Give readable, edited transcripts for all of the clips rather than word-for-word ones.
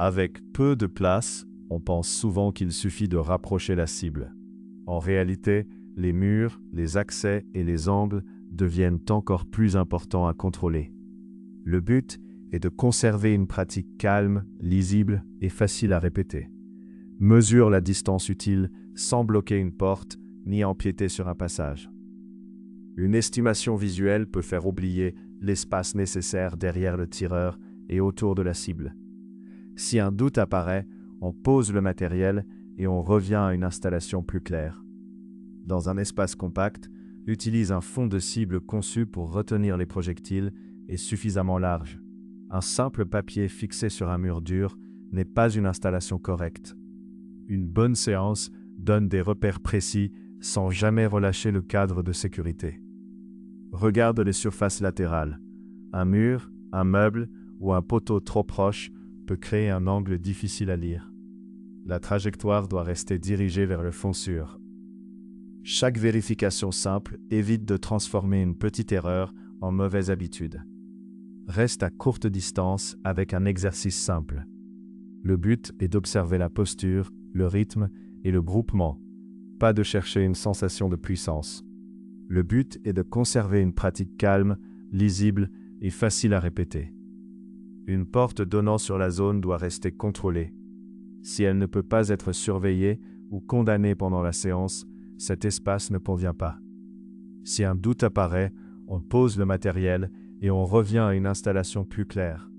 Avec peu de place, on pense souvent qu'il suffit de rapprocher la cible. En réalité, les murs, les accès et les angles deviennent encore plus importants à contrôler. Le but est de conserver une pratique calme, lisible et facile à répéter. Mesure la distance utile sans bloquer une porte ni empiéter sur un passage. Une estimation visuelle peut faire oublier l'espace nécessaire derrière le tireur et autour de la cible. Si un doute apparaît, on pose le matériel et on revient à une installation plus claire. Dans un espace compact, utilise un fond de cible conçu pour retenir les projectiles et suffisamment large. Un simple papier fixé sur un mur dur n'est pas une installation correcte. Une bonne séance donne des repères précis sans jamais relâcher le cadre de sécurité. Regarde les surfaces latérales. Un mur, un meuble ou un poteau trop proche peut créer un angle difficile à lire. La trajectoire doit rester dirigée vers le fond sûr. Chaque vérification simple évite de transformer une petite erreur en mauvaise habitude. Reste à courte distance avec un exercice simple. Le but est d'observer la posture, le rythme et le groupement, pas de chercher une sensation de puissance. Le but est de conserver une pratique calme, lisible et facile à répéter. Une porte donnant sur la zone doit rester contrôlée. Si elle ne peut pas être surveillée ou condamnée pendant la séance, cet espace ne convient pas. Si un doute apparaît, on pose le matériel et on revient à une installation plus claire.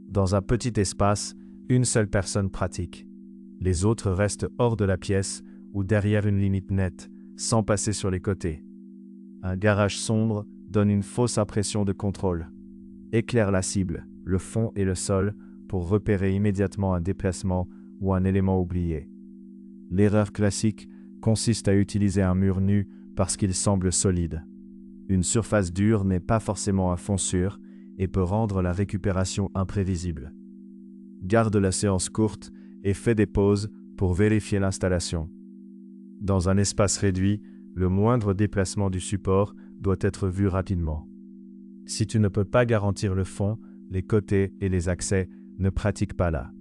Dans un petit espace, une seule personne pratique. Les autres restent hors de la pièce ou derrière une limite nette, sans passer sur les côtés. Un garage sombre donne une fausse impression de contrôle. Éclaire la cible, le fond et le sol pour repérer immédiatement un déplacement ou un élément oublié. L'erreur classique consiste à utiliser un mur nu parce qu'il semble solide. Une surface dure n'est pas forcément un fond sûr et peut rendre la récupération imprévisible. Garde la séance courte et fais des pauses pour vérifier l'installation. Dans un espace réduit, le moindre déplacement du support doit être vu rapidement. Si tu ne peux pas garantir le fond, les côtés et les accès, ne pratique pas là.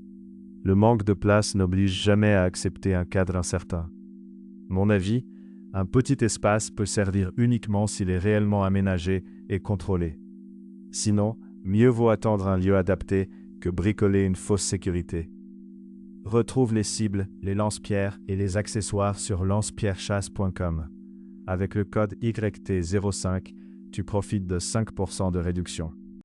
Le manque de place n'oblige jamais à accepter un cadre incertain. Mon avis, un petit espace peut servir uniquement s'il est réellement aménagé et contrôlé. Sinon, mieux vaut attendre un lieu adapté que bricoler une fausse sécurité. Retrouve les cibles, les lance-pierres et les accessoires sur lancepierrechasse.com. Avec le code YT05, tu profites de 5% de réduction.